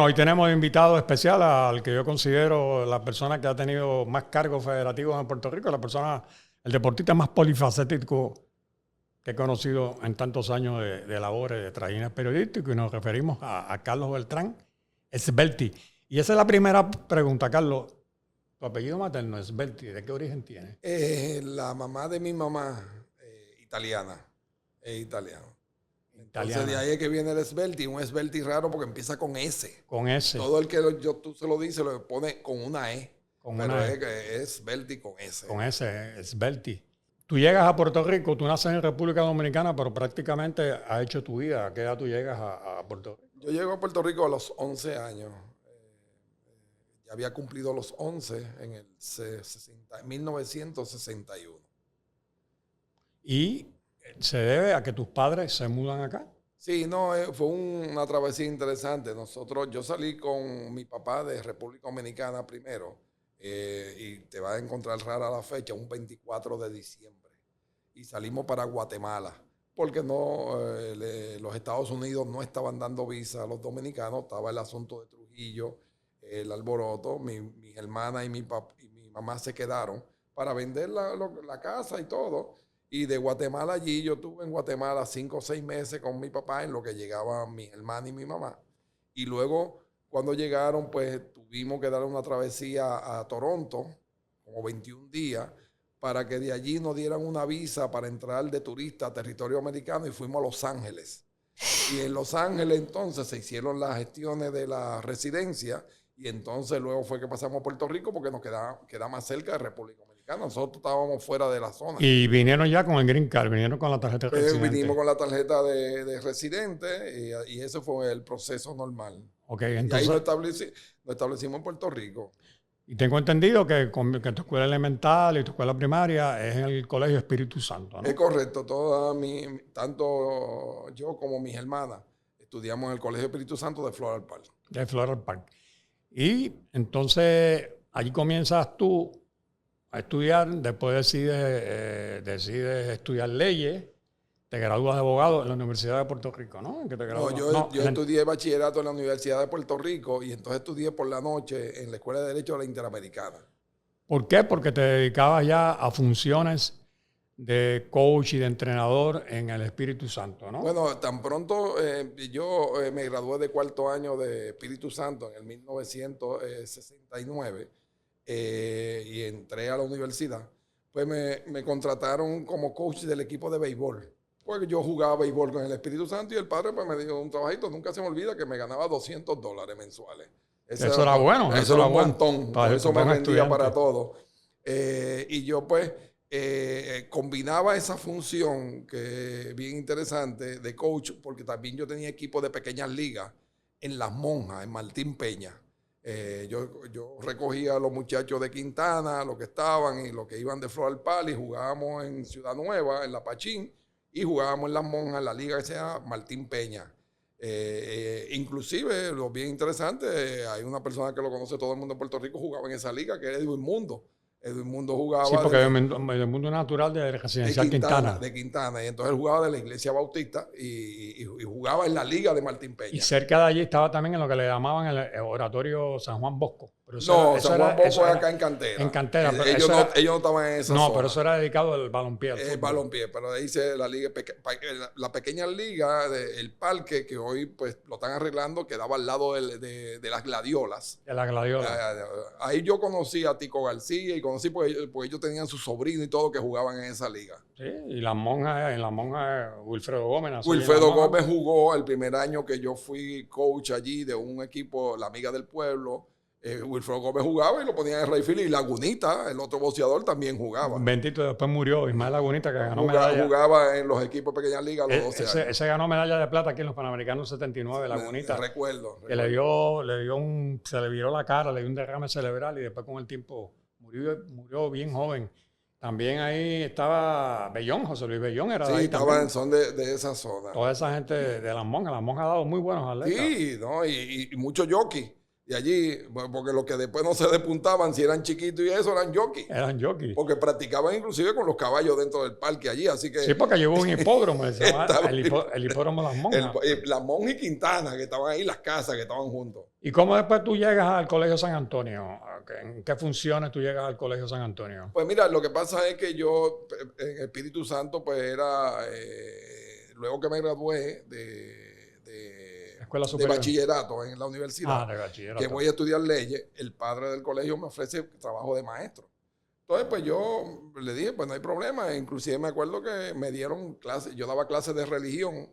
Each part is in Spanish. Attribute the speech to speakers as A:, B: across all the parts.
A: hoy tenemos invitado especial al que yo considero la persona que ha tenido más cargos federativos en Puerto Rico, el deportista más polifacético que he conocido en tantos años de labores de trajín periodístico, y nos referimos a Carlos Beltrán Svelti. Y esa es la primera pregunta, Carlos. Tu apellido materno es Svelti, ¿de qué origen tiene?
B: La mamá de mi mamá, italiana, es italiano. Entonces de ahí es que viene el Svelti, un Svelti raro porque empieza con S.
A: Con S.
B: Todo el que tú se lo dices lo pone con una E. Pero es Svelti con S.
A: Con S, Svelti. Tú llegas a Puerto Rico, tú naces en República Dominicana, pero prácticamente has hecho tu vida. ¿A qué edad tú llegas a Puerto Rico?
B: Yo llego a Puerto Rico a los 11 años. Ya había cumplido los 11 en el 1961.
A: ¿Y se debe a que tus padres se mudan acá?
B: Sí, no, fue una travesía interesante. Yo salí con mi papá de República Dominicana primero, y te vas a encontrar rara la fecha, un 24 de diciembre. Y salimos para Guatemala, porque los Estados Unidos no estaban dando visa a los dominicanos, estaba el asunto de Trujillo, el alboroto. Mi hermana y mi mamá se quedaron para vender la casa y todo. Y de Guatemala allí, yo estuve en Guatemala 5 o 6 meses con mi papá en lo que llegaban mi hermana y mi mamá. Y luego, cuando llegaron, pues tuvimos que dar una travesía a Toronto, como 21 días, para que de allí nos dieran una visa para entrar de turista a territorio americano, y fuimos a Los Ángeles. Y en Los Ángeles entonces se hicieron las gestiones de la residencia, y entonces luego fue que pasamos a Puerto Rico porque nos queda más cerca de República Dominicana. Nosotros estábamos fuera de la zona.
A: Y vinieron ya con el Green Card, vinieron con la tarjeta de residente.
B: Vinimos con la tarjeta de residente, y ese fue el proceso normal.
A: Okay, entonces,
B: y ahí nos establecimos en Puerto Rico.
A: Y tengo entendido que tu escuela elemental y tu escuela primaria es en el Colegio Espíritu Santo, ¿no?
B: Es correcto. Tanto yo como mis hermanas estudiamos en el Colegio Espíritu Santo de Floral Park.
A: De Floral Park. Y entonces allí comienzas tú a estudiar, después decides estudiar leyes, te gradúas de abogado en la Universidad de Puerto Rico, ¿no?
B: Yo estudié bachillerato en la Universidad de Puerto Rico, y entonces estudié por la noche en la Escuela de Derecho de la Interamericana.
A: ¿Por qué? Porque te dedicabas ya a funciones de coach y de entrenador en el Espíritu Santo, ¿no?
B: Bueno, tan pronto yo me gradué de 4º año de Espíritu Santo en el 1969, y entré a la universidad, pues me contrataron como coach del equipo de béisbol, porque yo jugaba béisbol con el Espíritu Santo, y el padre pues me dio un trabajito. Nunca se me olvida que me ganaba $200 mensuales.
A: Eso era bueno.
B: Eso era un montón. Por eso me rendía para todo. Y yo pues combinaba esa función, que es bien interesante, de coach, porque también yo tenía equipo de pequeñas ligas en Las Monjas, en Martín Peña. Yo recogía a los muchachos de Quintana, los que estaban y los que iban de Floral Park, y jugábamos en Ciudad Nueva, en La Pachín, y jugábamos en Las Monjas, en la liga que se llama Martín Peña. Inclusive, lo bien interesante, hay una persona que lo conoce todo el mundo en Puerto Rico, jugaba en esa liga, que es Edwin Mundo. Edwin Mundo jugaba...
A: Sí, porque del mundo natural de Residencial Quintana.
B: De Quintana. Y entonces él jugaba de la Iglesia Bautista y jugaba en la liga de Martín Peña.
A: Y cerca de allí estaba también en lo que le llamaban el oratorio San Juan Bosco.
B: Pero San Juan Bosco es acá en Cantera.
A: En Cantera.
B: Ellos no estaban en esa zona.
A: No, pero eso era dedicado al balompié.
B: El balompié, pero ahí dice la liga, la pequeña liga, el parque, que hoy pues lo están arreglando, quedaba al lado de las Gladiolas.
A: De las Gladiolas.
B: Ahí yo conocí a Tico García, y conocí porque ellos tenían su sobrino y todo que jugaban en esa liga.
A: Sí, y en las monjas Wilfredo Gómez.
B: Wilfredo Gómez jugó el primer año que yo fui coach allí de un equipo, la Amiga del Pueblo. Wilfredo Gómez jugaba y lo ponían en Rayfield, y Lagunita, el otro boxeador, también jugaba.
A: Bendito, después murió Ismael Lagunita, que ganó medalla.
B: Jugaba en los equipos de pequeñas ligas a los 12 años.
A: Ese ganó medalla de plata aquí en los Panamericanos 79, Lagunita.
B: Recuerdo.
A: Que se le viró la cara, le dio un derrame cerebral, y después con el tiempo murió bien joven. También ahí estaba Bellón, José Luis Bellón era de ahí también.
B: Son de esa zona.
A: Toda esa gente de Las Monjas. Las Monjas ha dado muy buenos atletas.
B: Sí, ¿no? Y muchos jockeys. Y allí, porque los que después no se despuntaban, si eran chiquitos y eso, eran jockeys.
A: Eran jockeys.
B: Porque practicaban inclusive con los caballos dentro del parque allí, así que...
A: Sí, porque llevó un hipódromo, se llama el hipódromo Las Monjas.
B: Las Monjas y Quintana, que estaban ahí, las casas que estaban juntos.
A: ¿Y cómo después tú llegas al Colegio San Antonio? ¿En qué funciones tú llegas al Colegio San Antonio?
B: Pues mira, lo que pasa es que yo, en Espíritu Santo, pues era... luego que me gradué de bachillerato en la universidad,
A: de bachillerato,
B: que voy a estudiar leyes, el padre del colegio me ofrece trabajo de maestro. Entonces, pues yo le dije, pues no hay problema. Inclusive me acuerdo que me dieron clases, yo daba clases de religión,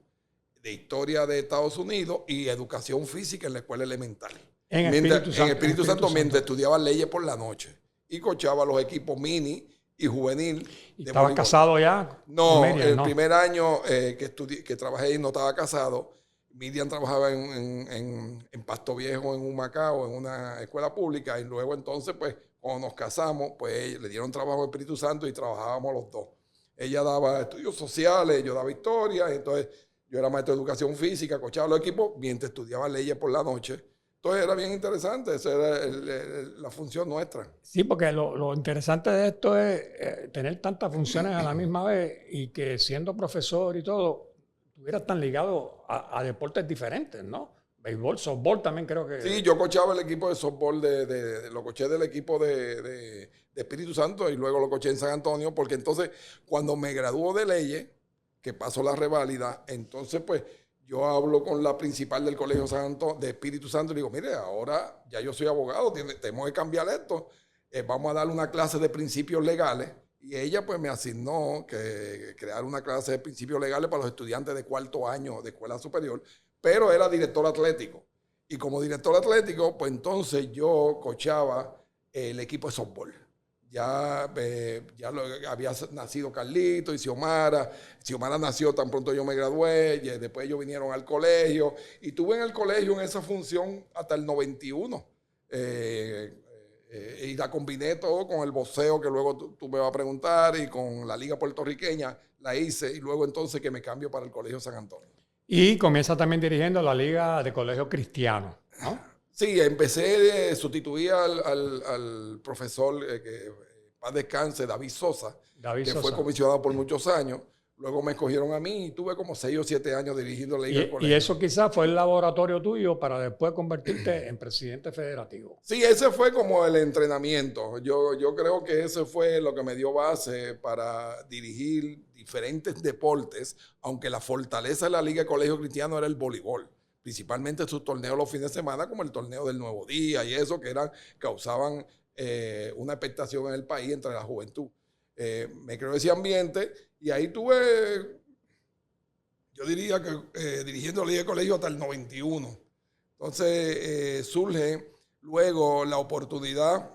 B: de historia de Estados Unidos y educación física en la escuela elemental. En Espíritu Santo, mientras estudiaba leyes por la noche y coachaba los equipos mini y juvenil.
A: ¿Y estabas casado ya?
B: No, Miriam, el primer año que trabajé ahí no estaba casado. Miriam trabajaba en Pasto Viejo, en Humacao, en una escuela pública, y luego entonces, pues, cuando nos casamos, pues le dieron trabajo al Espíritu Santo y trabajábamos los dos. Ella daba estudios sociales, yo daba historia, entonces yo era maestro de educación física, coachaba los equipos, mientras estudiaba leyes por la noche. Entonces era bien interesante, esa era la función nuestra.
A: Sí, porque lo interesante de esto es tener tantas funciones a la misma vez y que siendo profesor y todo, estuvieras tan ligado a deportes diferentes, ¿no? Béisbol, softball también creo que...
B: Sí, yo coachaba el equipo de softball, lo coaché del equipo de Espíritu Santo y luego lo coaché en San Antonio, porque entonces cuando me graduó de leyes, que pasó la reválida, entonces pues yo hablo con la principal del Colegio de Espíritu Santo y digo, mire, ahora ya yo soy abogado, tenemos que cambiar esto, vamos a darle una clase de principios legales. Y ella pues me asignó que crear una clase de principios legales para los estudiantes de cuarto año de escuela superior, pero era director atlético. Y como director atlético, pues entonces yo coachaba el equipo de softball. Ya había nacido Carlito y Xiomara. Xiomara nació tan pronto yo me gradué, y después ellos vinieron al colegio. Y tuve en el colegio en esa función hasta el 91. Y la combiné todo con el boxeo, que luego tú me vas a preguntar, y con la liga puertorriqueña la hice, y luego entonces que me cambio para el Colegio San Antonio.
A: Y comienza también dirigiendo la liga de colegio cristiano, ¿no?
B: Sí, empecé, sustituí al profesor, que paz descanse, David Sosa, fue comisionado por muchos años. Luego me escogieron a mí y tuve como 6 o 7 años dirigiendo la liga del colegio.
A: Y eso quizás fue el laboratorio tuyo para después convertirte en presidente federativo.
B: Sí, ese fue como el entrenamiento. Yo creo que ese fue lo que me dio base para dirigir diferentes deportes, aunque la fortaleza de la Liga de Colegio Cristiano era el voleibol. Principalmente sus torneos los fines de semana, como el torneo del Nuevo Día y eso, que causaban una expectación en el país entre la juventud. Me creó ese ambiente y ahí tuve, yo diría que dirigiendo la Liga de Colegio hasta el 91. Entonces surge luego la oportunidad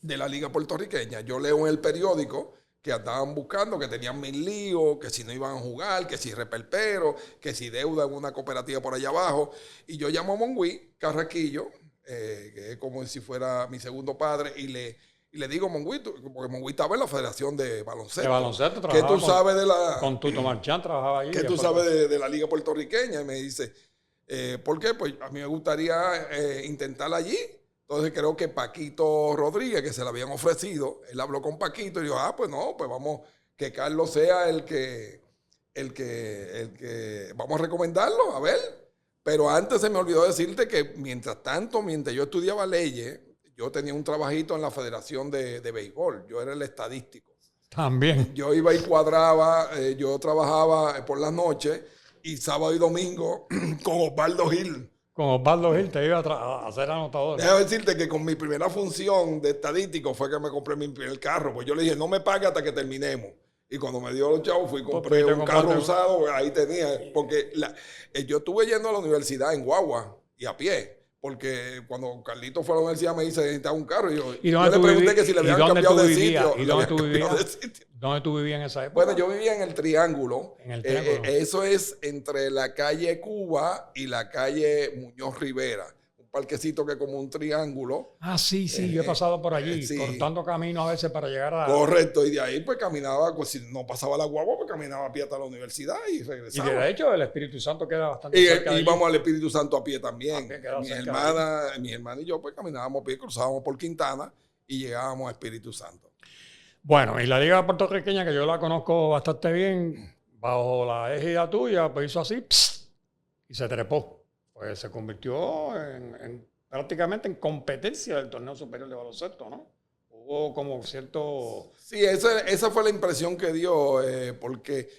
B: de la Liga Puertorriqueña. Yo leo en el periódico que andaban buscando, que tenían 1000 líos, que si no iban a jugar, que si reperpero, que si deuda en una cooperativa por allá abajo. Y yo llamo a Mongüí Carraquillo, que es como si fuera mi segundo padre, y le digo, Mongüí, porque Mongüí estaba en la Federación de Baloncesto.
A: De baloncesto
B: trabajaba. ¿Qué tú sabes de la...
A: Con Tuto Marchán trabajaba allí.
B: ¿Qué tú sabes de la Liga Puertorriqueña? Y me dice, ¿por qué? Pues a mí me gustaría intentar allí. Entonces creo que Paquito Rodríguez, que se le habían ofrecido, él habló con Paquito y dijo, pues no, pues vamos, que Carlos sea el que vamos a recomendarlo, a ver. Pero antes se me olvidó decirte que mientras yo estudiaba leyes, yo tenía un trabajito en la Federación de Béisbol, yo era el estadístico.
A: También.
B: Yo iba y cuadraba, yo trabajaba por las noches y sábado y domingo con Osvaldo Gil.
A: Con Osvaldo Gil te iba a hacer anotador.
B: Déjame decirte que con mi primera función de estadístico fue que me compré mi primer carro. Pues yo le dije, no me pague hasta que terminemos. Y cuando me dio los chavos, fui y compré un carro usado. Ahí tenía. Porque yo estuve yendo a la universidad en guagua y a pie. Porque cuando Carlito fue a la universidad me dice, necesitaba un carro. Y yo le pregunté que si le habían cambiado de sitio.
A: ¿Y dónde tú vivías? ¿Dónde tú vivías en esa época?
B: Bueno, yo vivía en el Triángulo.
A: En el Triángulo.
B: Eso es entre la calle Cuba y la calle Muñoz Rivera. Un parquecito que es como un triángulo.
A: Ah, sí, yo he pasado por allí,
B: sí.
A: cortando camino a veces para llegar a...
B: Correcto, y de ahí pues caminaba, pues si no pasaba la guagua, pues caminaba a pie hasta la universidad y
A: Y
B: regresaba.
A: de hecho el Espíritu Santo queda bastante cerca de
B: Y
A: allí.
B: íbamos al Espíritu Santo a pie también.
A: A pie, queda
B: Mi
A: cerca
B: hermana y yo pues caminábamos a pie, cruzábamos por Quintana y llegábamos a Espíritu Santo.
A: Bueno, y la liga puertorriqueña, que yo la conozco bastante bien, bajo la égida tuya, pues hizo así, y se trepó. Pues se convirtió prácticamente en competencia del torneo superior de baloncesto, ¿no? Hubo como cierto...
B: Sí, esa fue la impresión que dio, porque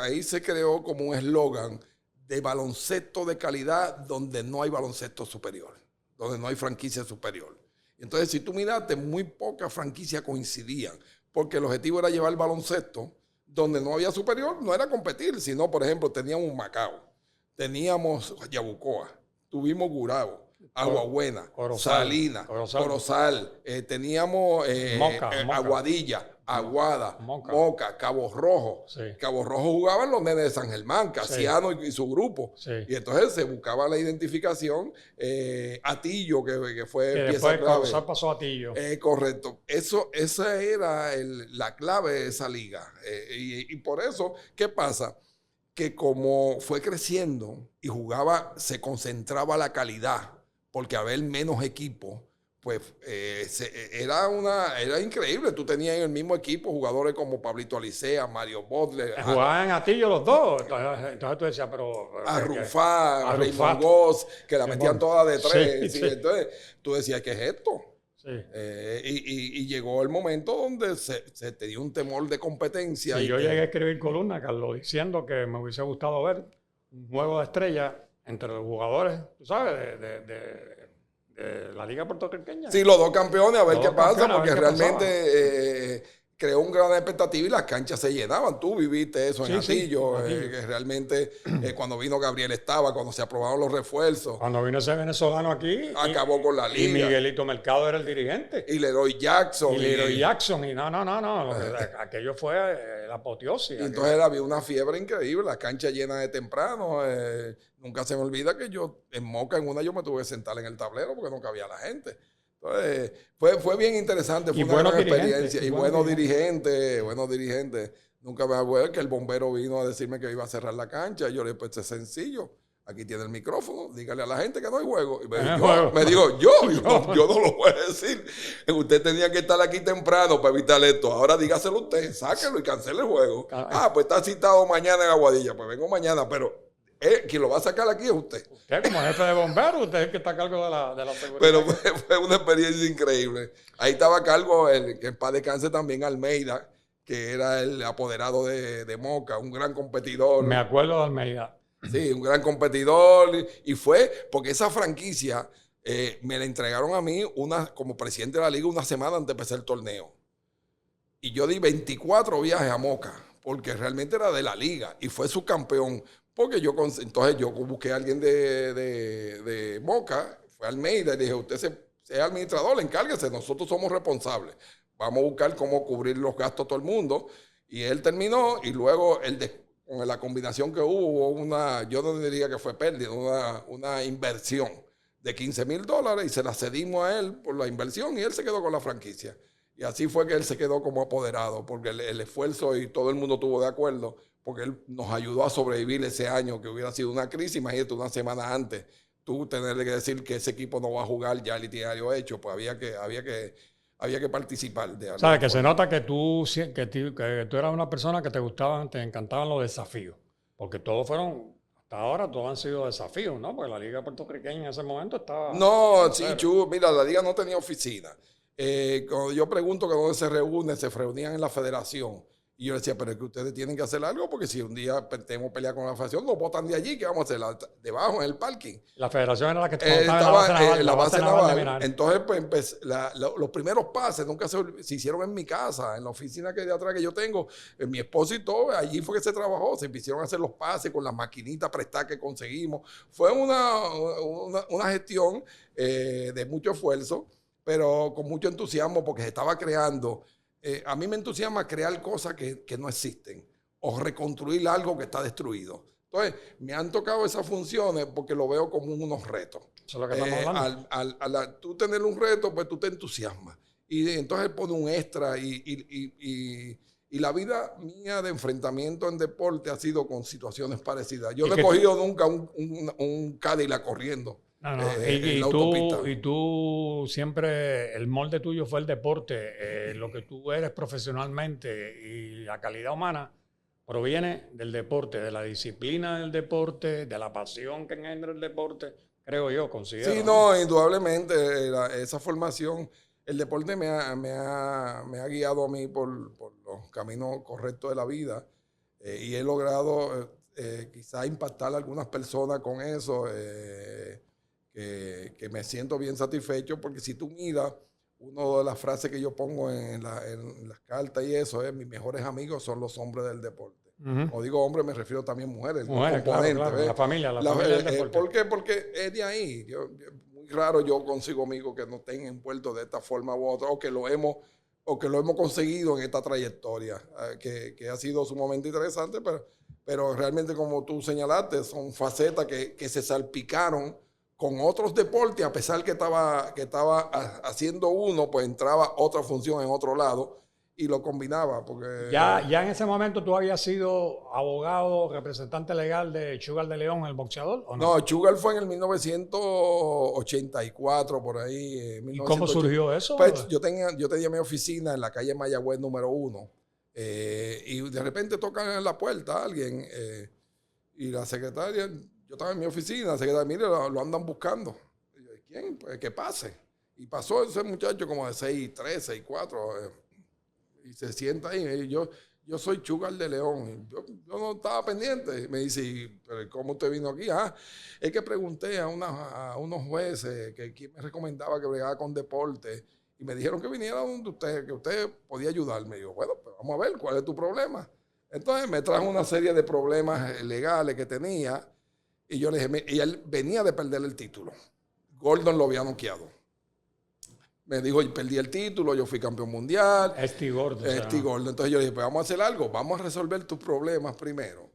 B: ahí se creó como un eslogan de baloncesto de calidad donde no hay baloncesto superior, donde no hay franquicia superior. Entonces, si tú miraste, muy pocas franquicias coincidían, porque el objetivo era llevar el baloncesto donde no había superior, no era competir, sino, por ejemplo, teníamos Macao, teníamos Yabucoa, tuvimos Gurabo, Aguabuena, Salinas, Corozal, teníamos
A: Moca.
B: Aguadilla, Aguada, Moca, Cabo Rojo.
A: Sí.
B: Cabo Rojo jugaban los nenes de San Germán, Casiano y su grupo.
A: Sí.
B: Y entonces se buscaba la identificación. Atillo, que fue
A: que
B: pieza
A: después
B: clave.
A: Corozal pasó a Atillo.
B: Correcto. Esa era la clave de esa liga. Y por eso, ¿qué pasa? Que como fue creciendo y jugaba, se concentraba la calidad, porque haber menos equipos, pues era increíble. Tú tenías en el mismo equipo jugadores como Pablito Alicea, Mario Butler.
A: Jugaban en Atillo los dos. Entonces tú decías, pero...
B: a Raymond Goss, que la metían todas de tres.
A: Sí.
B: Entonces tú decías, ¿qué es esto?
A: Sí.
B: Y llegó el momento donde se tenía un temor de competencia.
A: Sí, yo llegué a escribir columna, Carlos, diciendo que me hubiese gustado ver un juego de estrellas entre los jugadores, tú sabes, de la liga puertorriqueña.
B: Sí, los dos campeones, a ver qué pasa, porque
A: realmente
B: creó un gran expectativa y las canchas se llenaban. Tú viviste eso en Atillo, que realmente cuando vino Gabriel estaba, cuando se aprobaron los refuerzos.
A: Cuando vino ese venezolano aquí.
B: Acabó con la liga.
A: Y Miguelito Mercado era el dirigente.
B: Y Leroy Jackson.
A: Y no. Aquello fue la apoteosis.
B: Y entonces había una fiebre increíble, las canchas llenas de temprano. Nunca se me olvida que yo en Moca, en una, yo me tuve que sentar en el tablero porque no cabía la gente. Entonces, fue bien interesante, fue una gran experiencia. Y buenos dirigentes. Nunca me acuerdo que el bombero vino a decirme que iba a cerrar la cancha. Yo le dije, pues es sencillo. Aquí tiene el micrófono, dígale a la gente que no hay juego. Y me dijo, yo no lo voy a decir. Usted tenía que estar aquí temprano para evitar esto. Ahora dígaselo usted, sáquelo y cancele el juego. Pues está citado mañana en Aguadilla. Pues vengo mañana, pero quien lo va a sacar aquí es usted.
A: Usted como jefe de bomberos, usted es el que está a cargo de la seguridad.
B: Pero fue una experiencia increíble. Ahí estaba a cargo, que en paz descanse también, Almeida, que era el apoderado de Moca, un gran competidor.
A: Me acuerdo de Almeida.
B: Sí, un gran competidor. Y fue porque esa franquicia me la entregaron a mí como presidente de la liga una semana antes de empezar el torneo. Y yo di 24 viajes a Moca, porque realmente era de la liga y fue subcampeón. Porque entonces yo busqué a alguien de Moca, fue Almeida, y le dije, usted es administrador, encárguese, nosotros somos responsables. Vamos a buscar cómo cubrir los gastos todo el mundo. Y él terminó, y luego con la combinación que hubo, yo no diría que fue pérdida, una inversión de $15,000 y se la cedimos a él por la inversión y él se quedó con la franquicia. Y así fue que él se quedó como apoderado, porque el esfuerzo y todo el mundo estuvo de acuerdo, porque él nos ayudó a sobrevivir ese año que hubiera sido una crisis. Imagínate, una semana antes, tú tenerle que decir que ese equipo no va a jugar ya el itinerario hecho, pues había que participar.
A: ¿Sabes? Que se nota que tú eras una persona que te encantaban los desafíos, porque hasta ahora todos han sido desafíos, ¿no? Porque la liga puertorriqueña en ese momento estaba...
B: No, sí, mira, la liga no tenía oficina. Cuando yo pregunto que dónde se reunían en la federación. Y yo decía, pero es que ustedes tienen que hacer algo, porque si un día tenemos pelea con la federación, nos botan de allí, ¿qué vamos a hacer? Debajo, en el parking.
A: La federación era la que
B: estaba en la base naval. Entonces, pues, los primeros pases nunca se hicieron en mi casa, en la oficina que de atrás que yo tengo. Mi esposo y todo, allí fue que se trabajó. Se empezaron a hacer los pases con las maquinitas prestadas que conseguimos. Fue una gestión de mucho esfuerzo, pero con mucho entusiasmo, porque se estaba creando. A mí me entusiasma crear cosas que no existen o reconstruir algo que está destruido. Entonces, me han tocado esas funciones porque lo veo como unos retos.
A: Eso es lo que estamos hablando.
B: Tú tener un reto, pues tú te entusiasmas. Y entonces pone un extra y la vida mía de enfrentamiento en deporte ha sido con situaciones parecidas. Yo no he cogido nunca un Cadillac corriendo.
A: No, en la autopista. Y tú siempre, el molde tuyo fue el deporte. Lo que tú eres profesionalmente y la calidad humana proviene del deporte, de la disciplina del deporte, de la pasión que engendra el deporte, creo yo, considero.
B: Sí, no, indudablemente, esa formación, el deporte me ha guiado a mí por los caminos correctos de la vida y he logrado quizá impactar a algunas personas con eso, que me siento bien satisfecho, porque si tú miras, una de las frases que yo pongo en las cartas y eso es: mis mejores amigos son los hombres del deporte. O digo hombres, me refiero también a mujeres.
A: Claro, la familia del deporte.
B: ¿Por qué? Porque es de ahí. Muy raro yo consigo amigos que no estén envueltos de esta forma u otra, o que lo hemos conseguido en esta trayectoria, que ha sido sumamente interesante, pero realmente, como tú señalaste, son facetas que se salpicaron con otros deportes. A pesar que estaba haciendo uno, pues entraba otra función en otro lado y lo combinaba. Porque
A: ya en ese momento tú habías sido abogado, representante legal de Sugar de León, el boxeador, ¿o no?
B: No, Sugar fue en el 1984, por ahí.
A: ¿Y cómo surgió eso?
B: Pues, yo tenía mi oficina en la calle Mayagüez número 1 y de repente tocan en la puerta a alguien y la secretaria... Yo estaba en mi oficina, la secretaria: mire, lo andan buscando. Y yo: ¿quién? Pues que pase. Y pasó ese muchacho como de 6'3", 6'4", y se sienta ahí. Y yo soy Sugar de León. Yo no estaba pendiente. Y me dice: ¿pero cómo usted vino aquí? Es que pregunté a unos jueces quién me recomendaba que bregara con deporte, y me dijeron que viniera donde usted, que usted podía ayudarme. Y yo: bueno, pues vamos a ver, ¿cuál es tu problema? Entonces me trajo una serie de problemas legales que tenía. Y yo le dije, y él venía de perder el título. Gordon lo había noqueado. Me dijo: perdí el título, yo fui campeón mundial.
A: Gordon.
B: Entonces yo le dije: pues vamos a hacer algo, vamos a resolver tus problemas primero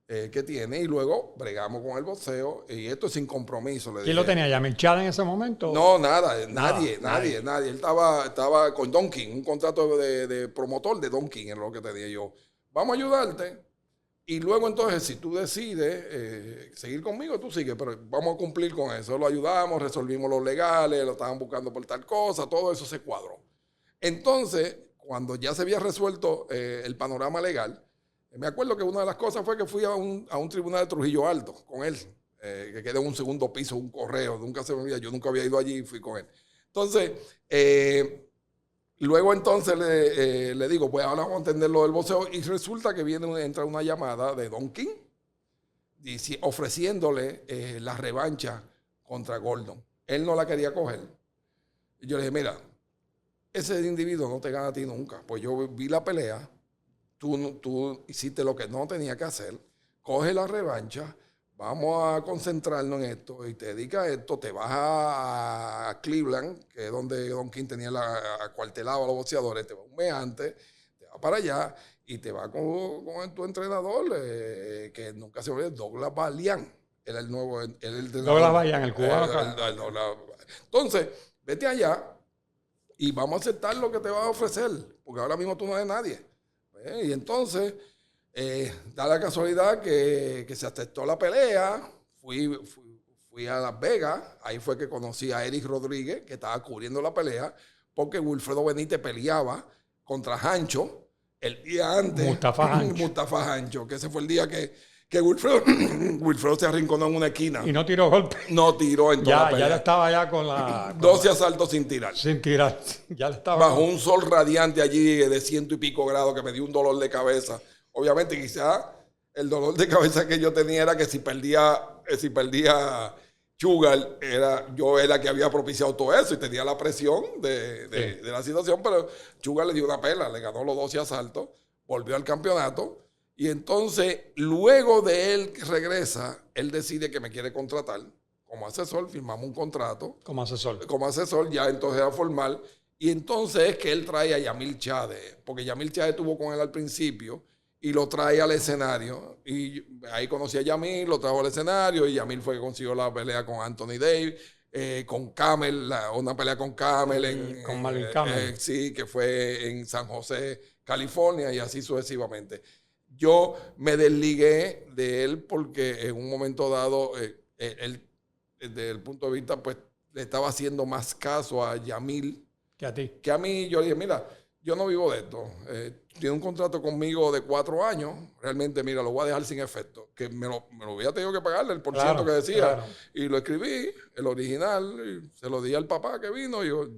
B: que tiene, y luego bregamos con el boxeo, y esto es sin compromiso.
A: ¿Quién lo tenía? ¿Yamil Chad en ese momento?
B: No, nadie. Él estaba con Don King, un contrato de promotor de Don King, es lo que tenía yo. Vamos a ayudarte. Y luego, entonces, si tú decides seguir conmigo, tú sigues, pero vamos a cumplir con eso. Lo ayudamos, resolvimos los legales, lo estaban buscando por tal cosa, todo eso se cuadró. Entonces, cuando ya se había resuelto el panorama legal, me acuerdo que una de las cosas fue que fui a un tribunal de Trujillo Alto con él, que quedó en un segundo piso, un correo, nunca se me olvida, yo nunca había ido allí y fui con él. Entonces, luego entonces le digo: pues ahora vamos a entender lo del boxeo, y resulta que entra una llamada de Don King ofreciéndole la revancha contra Gordon. Él no la quería coger. Y yo le dije: mira, ese individuo no te gana a ti nunca. Pues yo vi la pelea, tú hiciste lo que no tenía que hacer, coge la revancha, vamos a concentrarnos en esto y te dedicas a esto, te vas a Cleveland, que es donde Don King tenía acuartelado a los boxeadores, te vas un mes antes, te vas para allá y te vas con tu entrenador, que nunca se olvida, Douglas Balián. Era el nuevo entrenador.
A: Douglas Balián, el cubano.
B: Entonces, vete allá y vamos a aceptar lo que te va a ofrecer, porque ahora mismo tú no eres nadie. Y entonces... da la casualidad que se aceptó la pelea. Fui a Las Vegas. Ahí fue que conocí a Eric Rodríguez, que estaba cubriendo la pelea, porque Wilfredo Benítez peleaba contra Hancho el día antes. Mustafa Hancho, que ese fue el día que Wilfredo se arrinconó en una esquina.
A: Y no tiró golpe.
B: No tiró en toda la pelea.
A: Ya estaba ya con la...
B: 12 asaltos sin tirar.
A: Sin tirar. Ya estaba...
B: Bajo un sol radiante allí de 100 y pico grados, que me dio un dolor de cabeza. Obviamente, quizá el dolor de cabeza que yo tenía era que si perdía Sugar, yo era que había propiciado todo eso y tenía la presión de la situación, pero Sugar le dio una pela, le ganó los 12 asaltos, volvió al campeonato, y entonces, luego de él que regresa, él decide que me quiere contratar como asesor, firmamos un contrato.
A: Como
B: asesor, ya entonces era formal, y entonces es que él trae a Yamil Chade, porque Yamil Chade estuvo con él al principio, y lo trae al escenario. Y ahí conocí a Yamil, lo trajo al escenario y Yamil fue que consiguió la pelea con Anthony Davis, con Camel, una pelea con Camel.
A: Con Marvin Camel.
B: Sí, que fue en San José, California, y así sucesivamente. Yo me desligué de él porque en un momento dado, él, desde el punto de vista, pues le estaba haciendo más caso a Yamil
A: que a ti.
B: Que a mí. Yo le dije, mira, yo no vivo de esto. Tiene un contrato conmigo de 4 años. Realmente, mira, lo voy a dejar sin efecto. Que me lo hubiera tenido que pagarle el por ciento que decía. Claro. Y lo escribí, el original, y se lo di al papá que vino y yo...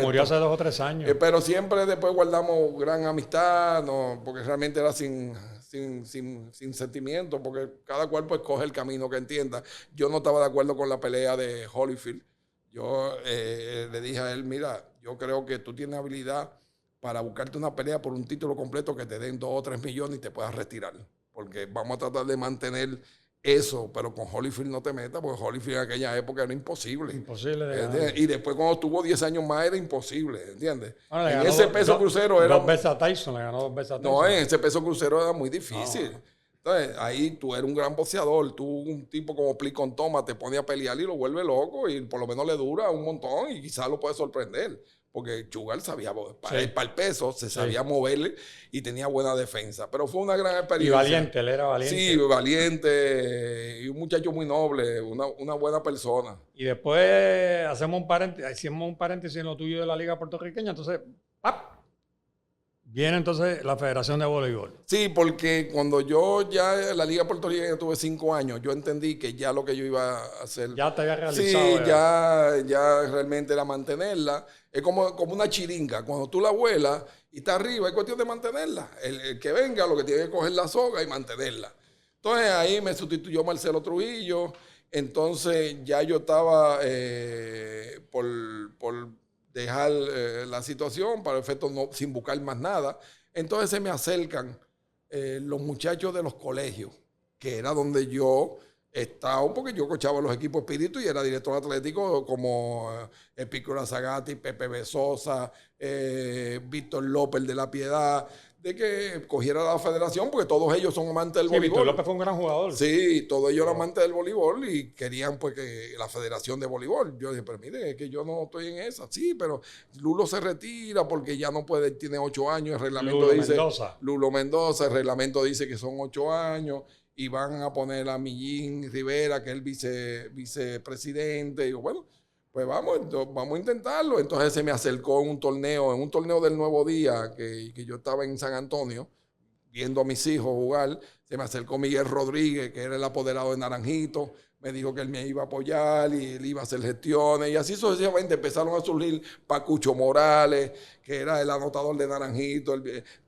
A: murió hace 2 o 3 años.
B: Pero siempre después guardamos gran amistad, no, porque realmente era sin sentimiento, porque cada cual pues coge el camino que entienda. Yo no estaba de acuerdo con la pelea de Holyfield. Yo le dije a él, mira, yo creo que tú tienes habilidad para buscarte una pelea por un título completo que te den 2 o 3 millones y te puedas retirar. Porque vamos a tratar de mantener eso, pero con Holyfield no te metas, porque Holyfield en aquella época era imposible.
A: Imposible de ganar.
B: Y después cuando estuvo 10 años más era imposible, ¿entiendes? Bueno, en ese peso crucero era...
A: 2 veces a Tyson, le ganó 2 veces a Tyson.
B: No, en ese peso crucero era muy difícil. No. Entonces, ahí tú eres un gran boxeador, tú un tipo como Plicon Thomas te pone a pelear y lo vuelve loco y por lo menos le dura un montón y quizás lo puede sorprender. Porque Sugar sabía, para el peso, se sabía moverle y tenía buena defensa. Pero fue una gran experiencia.
A: Y valiente, él era valiente.
B: Sí, valiente y un muchacho muy noble, una buena persona.
A: Y después hacemos un paréntesis en lo tuyo de la Liga Puertorriqueña. Entonces, ¡pap! Viene entonces la Federación de Voleibol.
B: Sí, porque cuando yo ya en la Liga Puertorriqueña tuve 5 años, yo entendí que ya lo que yo iba a hacer...
A: Ya te había realizado.
B: Sí, ya realmente era mantenerla. Es como una chiringa. Cuando tú la vuelas y está arriba, es cuestión de mantenerla. El que venga lo que tiene que coger la soga y mantenerla. Entonces ahí me sustituyó Marcelo Trujillo. Entonces ya yo estaba por dejar la situación para efectos sin buscar más nada. Entonces se me acercan los muchachos de los colegios, que era donde yo estaba, porque yo coachaba los equipos espíritu y era director atlético como Epícora Zagatti, Pepe Besosa, Víctor López de la Piedad, de que cogiera la federación, porque todos ellos son amantes del voleibol.
A: Víctor López fue un gran jugador.
B: Sí, todos ellos eran amantes del voleibol y querían pues que la federación de voleibol. Yo dije, pero mire, es que yo no estoy en esa. Sí, pero Lulo se retira porque ya no puede, tiene 8 años, el reglamento dice... Lulo Mendoza, el reglamento dice que son 8 años y van a poner a Millín Rivera, que es el vicepresidente. Y digo, bueno, pues vamos a intentarlo. Entonces se me acercó en un torneo del Nuevo Día, que yo estaba en San Antonio, viendo a mis hijos jugar. Se me acercó Miguel Rodríguez, que era el apoderado de Naranjito. Me dijo que él me iba a apoyar y él iba a hacer gestiones. Y así sucesivamente empezaron a surgir Pacucho Morales, que era el anotador de Naranjito.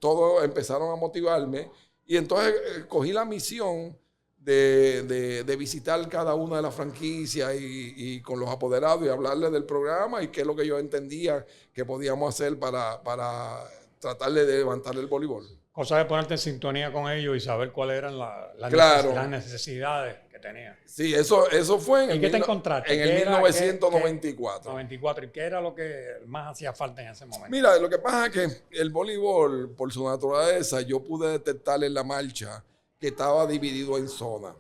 B: Todos empezaron a motivarme. Y entonces cogí la misión de visitar cada una de las franquicias y con los apoderados y hablarles del programa y qué es lo que yo entendía que podíamos hacer para tratar de levantar el voleibol.
A: Cosa de ponerte en sintonía con ellos y saber cuáles eran las necesidades que tenían.
B: Sí, eso fue en
A: ¿Y qué te encontraste?
B: En el 1994.
A: 94. ¿Y qué era lo que más hacía falta en ese momento?
B: Mira, lo que pasa es que el voleibol, por su naturaleza, yo pude detectar en la marcha que estaba dividido en zonas.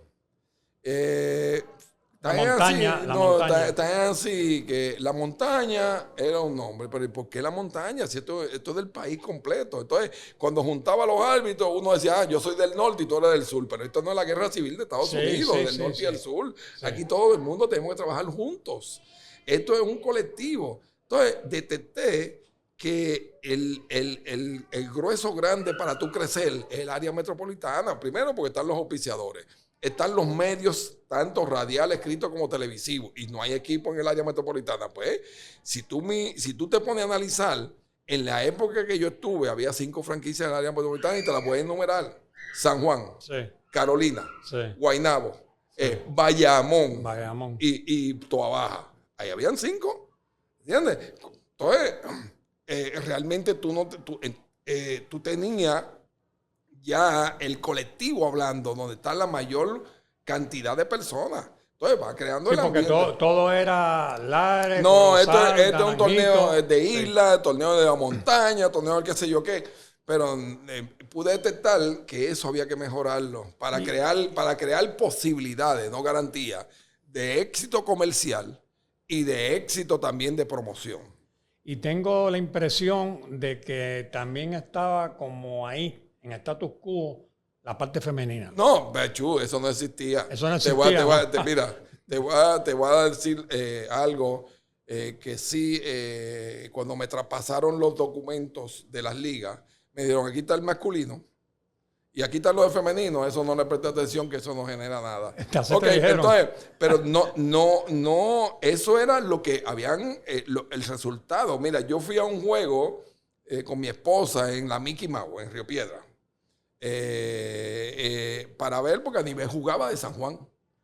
B: Tan así que la montaña era un nombre, pero ¿por qué la montaña? Si esto es del país completo. Entonces, cuando juntaba a los árbitros, uno decía, yo soy del norte y tú eres del sur, pero esto no es la guerra civil de Estados Unidos, del norte y del sur. Sí. Aquí todo el mundo tenemos que trabajar juntos. Esto es un colectivo. Entonces, detecté que el grueso grande para tú crecer es el área metropolitana. Primero porque están los auspiciadores. Están los medios, tanto radial, escrito como televisivo, y no hay equipo en el área metropolitana. Pues, si tú te pones a analizar, en la época que yo estuve, había 5 franquicias en el área metropolitana y te las puedes enumerar. San Juan, Carolina, Guaynabo, Bayamón y Toa Baja. Ahí habían 5, ¿entiendes? Entonces, realmente tú tenías ya el colectivo hablando, donde está la mayor cantidad de personas. Entonces va creando el ambiente.
A: Porque todo era Lares.
B: No, esto es un torneo de isla, torneo de la montaña, torneo del qué sé yo qué. pero pude detectar que eso había que mejorarlo para crear posibilidades, no garantías, de éxito comercial y de éxito también de promoción.
A: Y tengo la impresión de que también estaba como ahí, en status quo, la parte femenina.
B: No, Bechu, eso no existía.
A: Eso no existía.
B: Mira, te voy a decir algo que sí, cuando me traspasaron los documentos de las ligas, me dijeron, aquí está el masculino y aquí está lo de femenino. Eso no le presté atención, que eso no genera nada. Okay, entonces, pero no, eso era lo que habían, el resultado. Mira, yo fui a un juego con mi esposa en la Mickey Mouse, en Río Piedra, para ver, porque Aníbal jugaba de San Juan.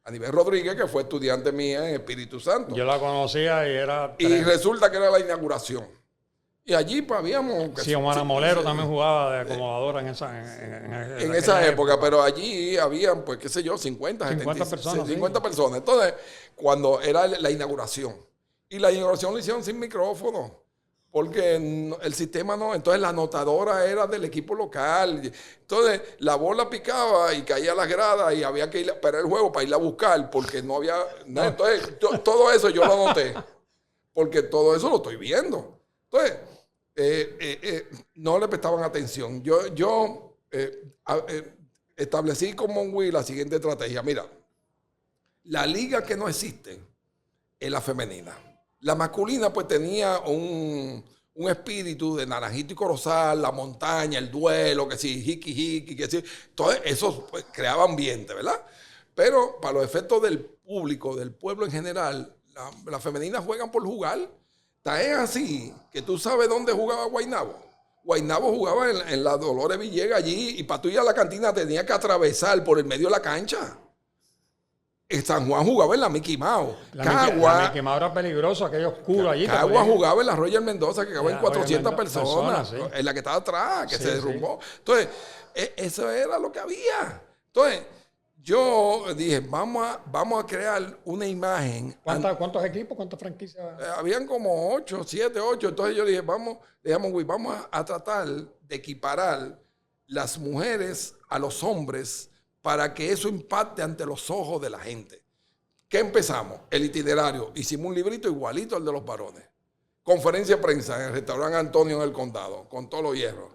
B: Aníbal Rodríguez, que fue estudiante mía en Espíritu Santo.
A: Yo la conocía y era...
B: Y resulta que era la inauguración. Y allí pues, habíamos...
A: Sí, Omar Molero también jugaba de acomodadora en
B: esa época, pero allí habían, pues, qué sé yo, 50
A: personas.
B: 50 personas. Entonces, cuando era la inauguración. Y la inauguración la hicieron sin micrófono. Porque el sistema no, entonces la anotadora era del equipo local. Entonces la bola picaba y caía a las gradas y había que ir a esperar el juego para irla a buscar porque no había... No, entonces todo eso yo lo anoté porque todo eso lo estoy viendo. Entonces no le prestaban atención. Yo establecí con Monwil la siguiente estrategia. Mira, la liga que no existe es la femenina. La masculina pues tenía un espíritu de Naranjito y Corozal, la montaña, el duelo, que sí, hiki, que sí. Todo eso pues, creaba ambiente, ¿verdad? Pero para los efectos del público, del pueblo en general, las femeninas juegan por jugar. Es así que tú sabes dónde jugaba Guaynabo. Guaynabo jugaba en la Dolores Villegas allí y para tú ir a la cantina tenía que atravesar por el medio de la cancha. San Juan jugaba en la Mickey Mouse.
A: La Mickey Mouse era peligroso, aquello oscuro allí.
B: Cagua jugaba en la Royal Mendoza, que cabía en 400 personas, sí. En la que estaba atrás, que se derrumbó. Sí. Entonces, eso era lo que había. Entonces, yo dije, vamos a crear una imagen.
A: ¿Cuántos equipos? ¿Cuántas franquicias?
B: Habían como 7, 8. Entonces yo dije, vamos a tratar de equiparar las mujeres a los hombres para que eso impacte ante los ojos de la gente. ¿Qué empezamos? El itinerario. Hicimos un librito igualito al de los varones. Conferencia de prensa en el restaurante Antonio en el Condado, con todos los hierros.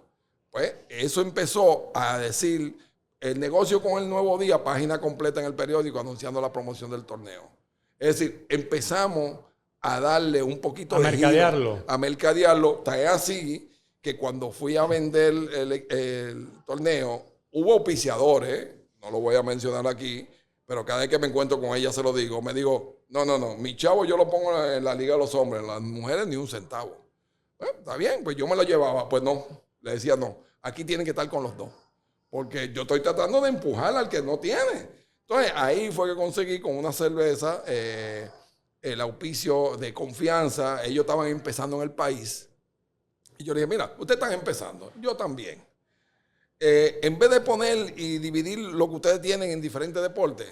B: Pues eso empezó a decir el negocio con el Nuevo Día, página completa en el periódico anunciando la promoción del torneo. Es decir, empezamos a darle un poquito de
A: mercadearlo.
B: A mercadearlo. Es así que cuando fui a vender el torneo, hubo auspiciadores, no lo voy a mencionar aquí, pero cada vez que me encuentro con ella se lo digo, me digo, no, mi chavo yo lo pongo en la Liga de los Hombres, las mujeres ni un centavo. Está bien, pues yo me lo llevaba, pues no, le decía no, aquí tienen que estar con los dos, porque yo estoy tratando de empujar al que no tiene. Entonces ahí fue que conseguí con una cerveza el auspicio de confianza, ellos estaban empezando en el país, y yo le dije, mira, ustedes están empezando, yo también. En vez de poner y dividir lo que ustedes tienen en diferentes deportes,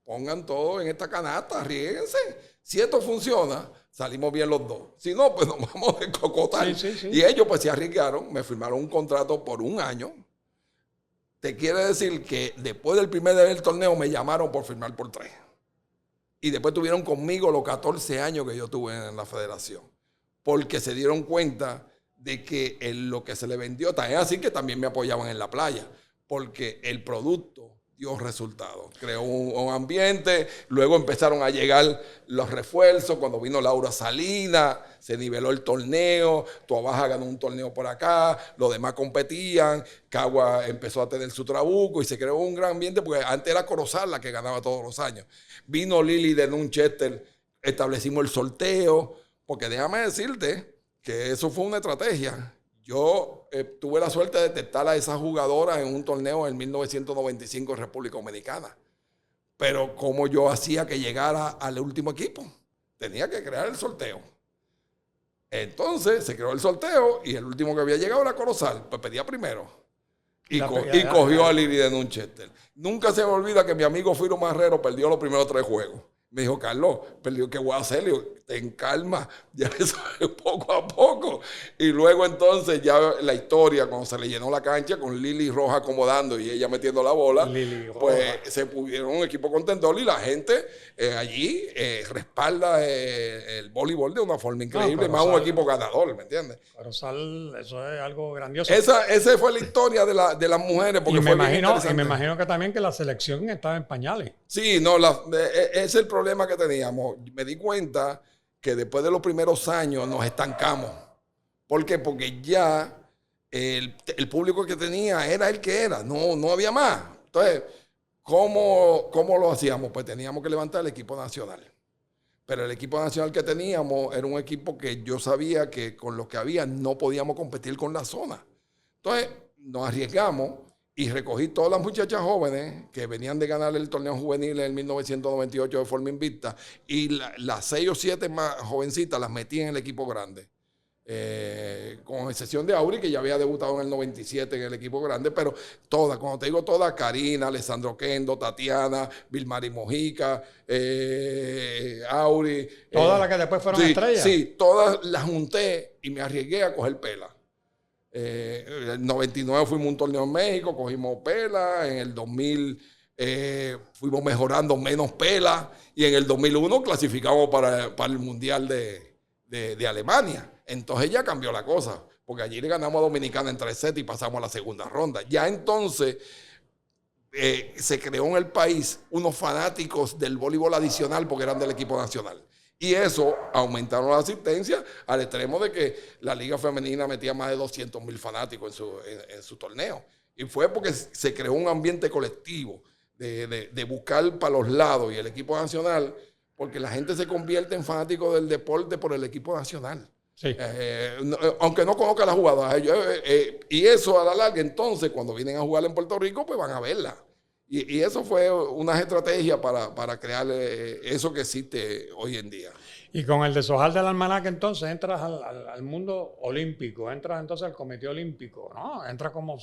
B: pongan todo en esta canasta, arriesguense. Si esto funciona, salimos bien los dos. Si no, pues nos vamos a cocotar. Sí. Y ellos pues se arriesgaron, me firmaron un contrato por 1 año. Te quiere decir que después del primer día del torneo me llamaron por firmar por 3. Y después tuvieron conmigo los 14 años que yo tuve en la federación. Porque se dieron cuenta de que lo que se le vendió, es así que también me apoyaban en la playa, porque el producto dio resultados. Creó un ambiente, luego empezaron a llegar los refuerzos, cuando vino Laura Salinas, se niveló el torneo, Tuabaja ganó un torneo por acá, los demás competían, Cagua empezó a tener su trabuco y se creó un gran ambiente, porque antes era Corozal la que ganaba todos los años. Vino Lili de Nunchester, establecimos el sorteo, porque déjame decirte que eso fue una estrategia. Yo tuve la suerte de detectar a esas jugadoras en un torneo en 1995 en República Dominicana. Pero ¿cómo yo hacía que llegara al último equipo? Tenía que crear el sorteo. Entonces se creó el sorteo y el último que había llegado era Corozal. Pues pedía primero. Y cogió a Lili de Nunchester. Nunca se me olvida que mi amigo Firo Marrero perdió los primeros 3 juegos. Me dijo, Carlos, pero yo, ¿qué voy a hacer? Le digo, ten calma, ya eso es poco a poco. Y luego entonces ya la historia, cuando se le llenó la cancha con Lili Roja acomodando y ella metiendo la bola,
A: Lili
B: pues
A: Roja.
B: se pudieron un equipo contendor y la gente allí respalda el voleibol de una forma increíble, más un equipo ganador, ¿me entiendes?
A: Corozal, eso es algo grandioso.
B: Esa fue la historia de las mujeres, porque fue bien interesante.
A: Y me imagino que también que la selección estaba en pañales.
B: Sí, no, ese es el problema que teníamos. Me di cuenta que después de los primeros años nos estancamos. ¿Por qué? Porque ya el público que tenía era el que era, no había más. Entonces, ¿cómo lo hacíamos? Pues teníamos que levantar el equipo nacional. Pero el equipo nacional que teníamos era un equipo que yo sabía que con lo que había no podíamos competir con la zona. Entonces, nos arriesgamos y recogí todas las muchachas jóvenes que venían de ganar el torneo juvenil en 1998 de forma invicta y las 6 o 7 más jovencitas las metí en el equipo grande. Con excepción de Auri, que ya había debutado en el 97 en el equipo grande, pero todas, cuando te digo todas, Karina, Alessandro Kendo, Tatiana, Vilmari Mojica, Auri.
A: Todas las que después fueron estrellas.
B: Sí, todas las junté y me arriesgué a coger pela. En el 99 fuimos a un torneo en México, cogimos pela. En el 2000 fuimos mejorando menos pela. Y en el 2001 clasificamos para el Mundial de Alemania. Entonces ya cambió la cosa, porque allí le ganamos a Dominicana en 3 sets y pasamos a la segunda ronda. Ya entonces se creó en el país unos fanáticos del voleibol adicional porque eran del equipo nacional. Y eso aumentaron la asistencia al extremo de que la liga femenina metía más de 200,000 fanáticos en su torneo. Y fue porque se creó un ambiente colectivo de buscar para los lados y el equipo nacional, porque la gente se convierte en fanático del deporte por el equipo nacional.
A: Sí.
B: Aunque no conozca la jugada. Y eso a la larga, entonces, cuando vienen a jugar en Puerto Rico, pues van a verla. Y eso fue una estrategia para crear eso que existe hoy en día.
A: Y con el deshojar del almanaque, entonces, entras al mundo olímpico, entras entonces al Comité Olímpico, ¿no? Entras como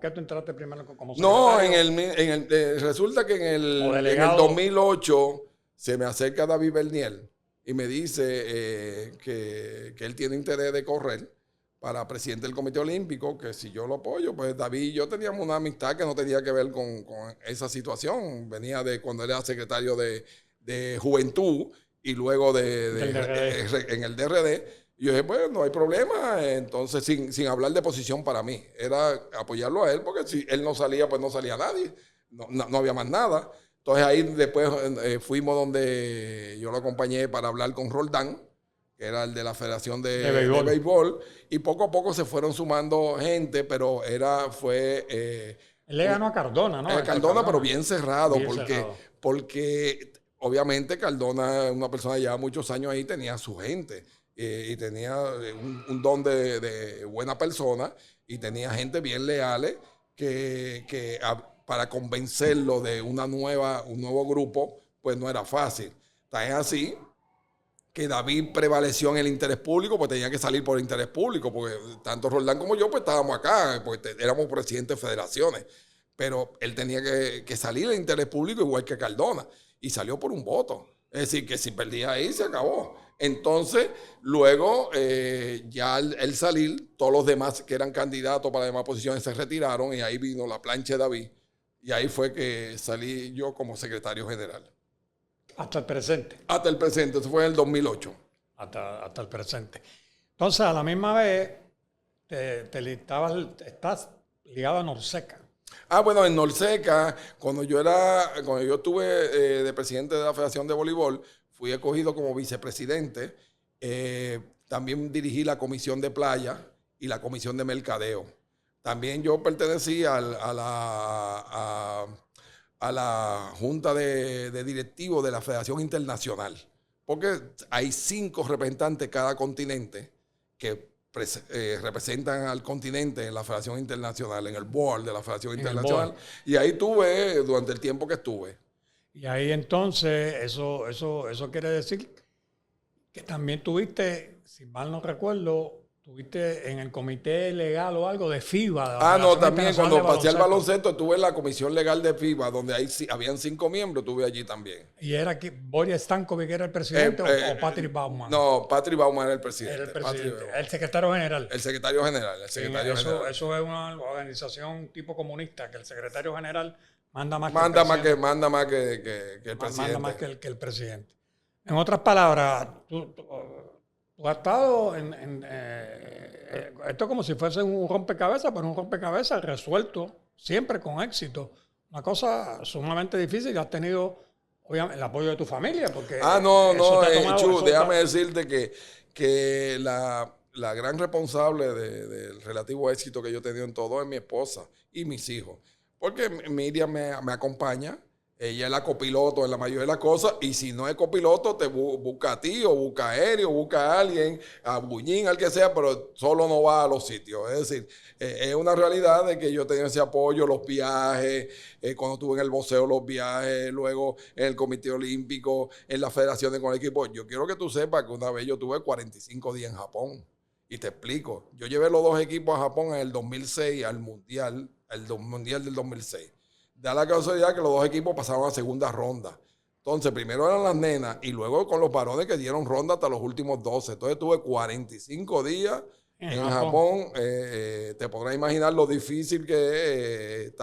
A: que tú entraste primero como secretario.
B: No, resulta que en el 2008 se me acerca David Berniel y me dice que él tiene interés de correr para presidente del Comité Olímpico, que si yo lo apoyo, pues David y yo teníamos una amistad que no tenía que ver con esa situación. Venía de cuando él era secretario de Juventud y luego en el DRD. Y yo dije, pues no hay problema. Entonces, sin hablar de posición para mí, era apoyarlo a él, porque si él no salía, pues no salía nadie. No había más nada. Entonces ahí después fuimos donde yo lo acompañé para hablar con Roldán, que era el de la Federación de Béisbol, y poco a poco se fueron sumando gente, pero fue...
A: Él le ganó a Cardona, ¿no?
B: Cardona, pero bien cerrado, porque obviamente Cardona, una persona que lleva muchos años ahí, tenía su gente, y tenía un don de buena persona, y tenía gente bien leales que para convencerlo de un nuevo grupo, pues no era fácil. Tan es así que David prevaleció en el interés público, pues tenía que salir por el interés público, porque tanto Roldán como yo, pues estábamos acá, porque éramos presidentes de federaciones, pero él tenía que salir del interés público igual que Cardona, y salió por un voto. Es decir, que si perdía ahí, se acabó. Entonces, luego, ya al salir, todos los demás que eran candidatos para demás posiciones se retiraron, y ahí vino la plancha de David, y ahí fue que salí yo como secretario general.
A: Hasta el presente.
B: Hasta el presente, eso fue en el 2008.
A: Hasta el presente. Entonces, a la misma vez, estás ligado a Norseca.
B: Bueno, en Norseca, cuando yo estuve de presidente de la Federación de Voleibol, fui escogido como vicepresidente. También dirigí la comisión de playa y la comisión de mercadeo. También yo pertenecí a la junta de directivos de la Federación Internacional, porque hay 5 representantes cada continente que representan al continente en la Federación Internacional, en el board de la Federación Internacional, y ahí estuve durante el tiempo que estuve.
A: Y ahí entonces, eso quiere decir que también tuviste, si mal no recuerdo, Estuviste en el comité legal o algo de FIBA. De
B: Ah, no,
A: Federación
B: también
A: Internacional
B: cuando
A: de
B: pasé al
A: Baloncesto.
B: baloncesto estuve en la comisión legal de FIBA, donde habían 5 miembros, estuve allí también.
A: Y era que Boris Stankovic era el
B: Eh,
A: presidente
B: eh,
A: o Patrick Baumann.
B: no, Patrick Baumann era el
A: Era el
B: presidente.
A: presidente, el secretario general.
B: El secretario general. El
A: Sí,
B: secretario general.
A: eso es una organización tipo comunista, que el secretario general manda más
B: Manda
A: que el
B: más,
A: presidente.
B: que el presidente.
A: Manda más que el presidente. En otras palabras, tú has estado esto es como si fuese un rompecabezas, pero un rompecabezas resuelto siempre con éxito. Una cosa sumamente difícil, y has tenido obviamente el apoyo de tu familia, porque
B: Chu, déjame decirte que la gran responsable del relativo éxito que yo he tenido en todo es mi esposa y mis hijos. Porque Miriam me acompaña, ella es la copiloto en la mayoría de las cosas, y si no es copiloto, te busca a ti, o busca a Eri, o busca a alguien, a Buñín, al que sea, pero solo no va a los sitios. Es decir, es una realidad de que yo tengo ese apoyo, los viajes, cuando estuve en el boxeo, los viajes, luego en el Comité Olímpico, en las federaciones con el equipo. Yo quiero que tú sepas que una vez yo tuve 45 días en Japón. Y te explico, yo llevé los 2 equipos a Japón en el 2006 al Mundial, Mundial del 2006. Da la casualidad que los 2 equipos pasaron a segunda ronda. Entonces, primero eran las nenas y luego con los varones que dieron ronda hasta los últimos 12. Entonces, tuve 45 días en Japón. Te podrás imaginar lo difícil que es,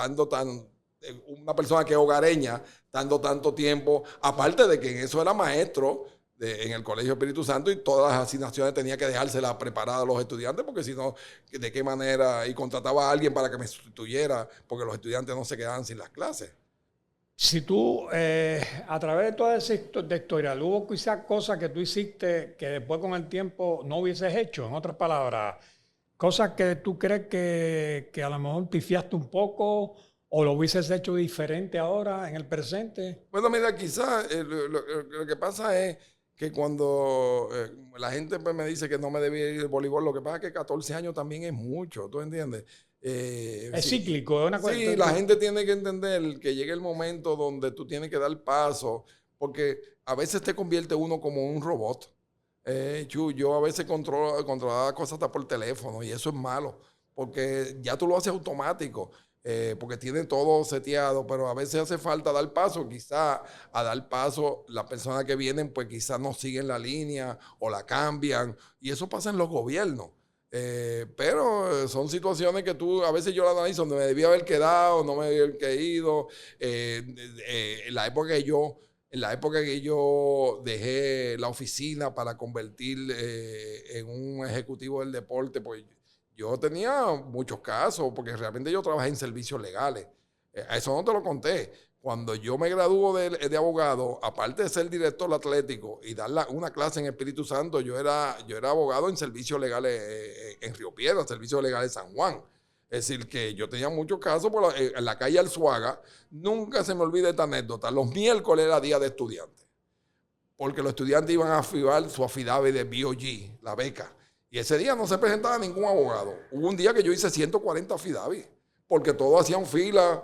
B: una persona que es hogareña, estando tanto tiempo. Aparte de que en eso era maestro en el Colegio Espíritu Santo, y todas las asignaciones tenía que dejárselas preparadas a los estudiantes, porque si no, ¿de qué manera? Y contrataba a alguien para que me sustituyera, porque los estudiantes no se quedaban sin las clases.
A: Si tú, a través de toda esa historia, hubo quizás cosas que tú hiciste que después con el tiempo no hubieses hecho, en otras palabras, cosas que tú crees que a lo mejor pifiaste un poco o lo hubieses hecho diferente ahora en el presente.
B: Bueno, mira, quizás lo que pasa es que cuando la gente pues, me dice que no me debía ir al voleibol, lo que pasa es que 14 años también es mucho, ¿tú entiendes?
A: Es cíclico, es una cosa.
B: Sí, la gente tiene que entender que llega el momento donde tú tienes que dar paso, porque a veces te convierte uno como un robot. Yo a veces controlaba cosas hasta por teléfono, y eso es malo, porque ya tú lo haces automático. Porque tiene todo seteado, pero a veces hace falta dar paso. Quizá a dar paso las personas que vienen pues quizás no siguen la línea o la cambian, y eso pasa en los gobiernos. Pero son situaciones que a veces yo la analizo donde me debía haber quedado, no me debía haber ido. En la época que yo dejé la oficina para convertir en un ejecutivo del deporte, pues yo tenía muchos casos, porque realmente yo trabajé en servicios legales. Eso no te lo conté. Cuando yo me graduó de abogado, aparte de ser director atlético y dar una clase en Espíritu Santo, yo era abogado en servicios legales en Río Piedras, servicios legales San Juan. Es decir, que yo tenía muchos casos en la calle Alzuaga. Nunca se me olvida esta anécdota. Los miércoles era día de estudiantes, porque los estudiantes iban a firmar su affidavit de BOG, la beca. Y ese día no se presentaba ningún abogado. Hubo un día que yo hice 140 affidavit, porque todos hacían fila,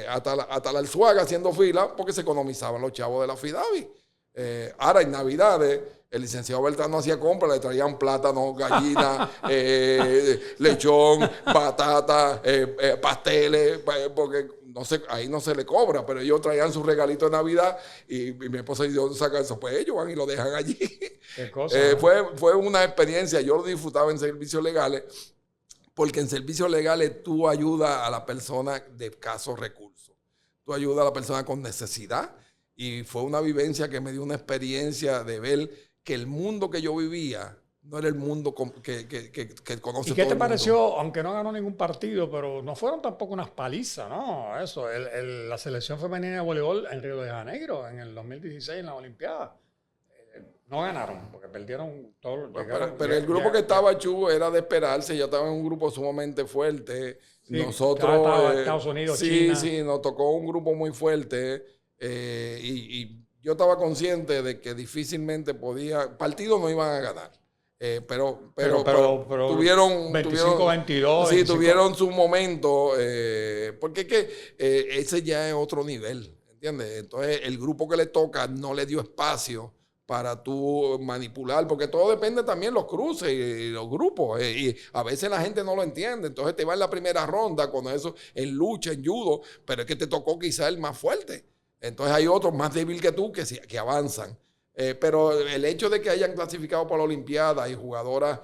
B: hasta la Alzuaga haciendo fila, porque se economizaban los chavos de la affidavit. Ahora, en Navidades, el licenciado Beltrán no hacía compras, le traían plátano, gallina, lechón, batata, pasteles, porque no sé, ahí no se le cobra, pero ellos traían su regalito de Navidad, y mi esposa dice, ¿dónde sacan eso? Pues ellos van y lo dejan allí.
A: Qué cosa,
B: fue una experiencia, yo lo disfrutaba en servicios legales, porque en servicios legales tú ayudas a la persona de escasos recursos, tú ayudas a la persona con necesidad, y fue una vivencia que me dio una experiencia de ver que el mundo que yo vivía no era el mundo que conoce todo el mundo.
A: ¿Y qué te pareció, aunque no ganó ningún partido, pero no fueron tampoco unas palizas, ¿no? Eso, la selección femenina de voleibol en Río de Janeiro en el 2016 en la Olimpiada. No ganaron, porque perdieron todo.
B: Pero el grupo que estaba, Chu, era de esperarse. Ya estaba en un grupo sumamente fuerte.
A: Sí,
B: nosotros,
A: estaba Estados Unidos, China.
B: Sí, nos tocó un grupo muy fuerte. Y yo estaba consciente de que difícilmente partidos no iban a ganar. Pero tuvieron
A: 25-22.
B: Sí, tuvieron su momento, porque es que ese ya es otro nivel, ¿entiendes? Entonces el grupo que le toca no le dio espacio para tú manipular, porque todo depende también de los cruces y los grupos, y a veces la gente no lo entiende, entonces te va en la primera ronda, cuando eso en lucha, en judo, pero es que te tocó quizá el más fuerte, entonces hay otros más débiles que tú que avanzan, pero el hecho de que hayan clasificado para la Olimpiada y jugadoras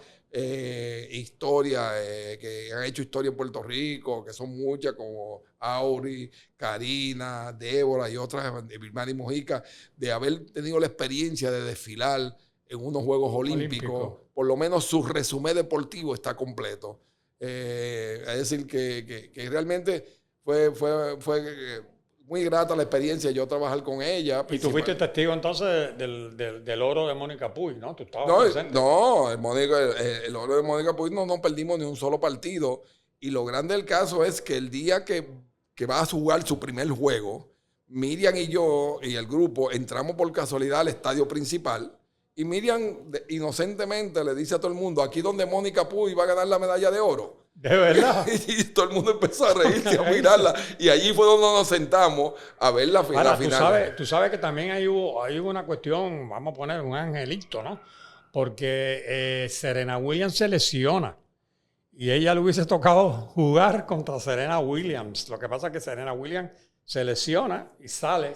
B: historia, que han hecho historia en Puerto Rico, que son muchas, como Auri, Karina, Débora y otras, Vilmari Mojica, de haber tenido la experiencia de desfilar en unos Juegos Olímpicos, por lo menos su resumen deportivo está completo. Es decir, que realmente fue muy grata la experiencia yo trabajar con ella.
A: Y tú fuiste testigo entonces del oro de Mónica Puig, ¿no? Tú estabas presente.
B: No, el oro de Mónica Puig no perdimos ni un solo partido. Y lo grande del caso es que el día que va a jugar su primer juego, Miriam y yo y el grupo entramos por casualidad al estadio principal. Y Miriam inocentemente le dice a todo el mundo, aquí donde Mónica Puig va a ganar la medalla de oro.
A: ¿De verdad?
B: Y todo el mundo empezó a reírse, a mirarla. Y allí fue donde nos sentamos a ver la final.
A: Ahora, tú sabes que también ahí hubo una cuestión, vamos a poner un angelito, ¿no? Porque Serena Williams se lesiona. Y ella le hubiese tocado jugar contra Serena Williams. Lo que pasa es que Serena Williams se lesiona y sale.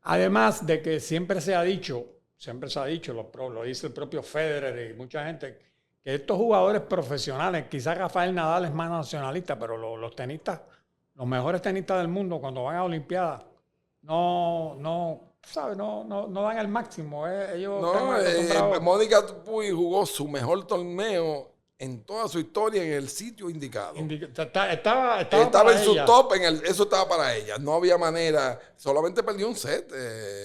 A: Además de que siempre se ha dicho, lo dice el propio Federer y mucha gente, que estos jugadores profesionales, quizás Rafael Nadal es más nacionalista, pero los tenistas, los mejores tenistas del mundo, cuando van a Olimpiadas, no dan el máximo.
B: Mónica Puig jugó su mejor torneo en toda su historia en el sitio indicado.
A: Estaba
B: en su top, eso estaba para ella. No había manera, solamente perdió un set.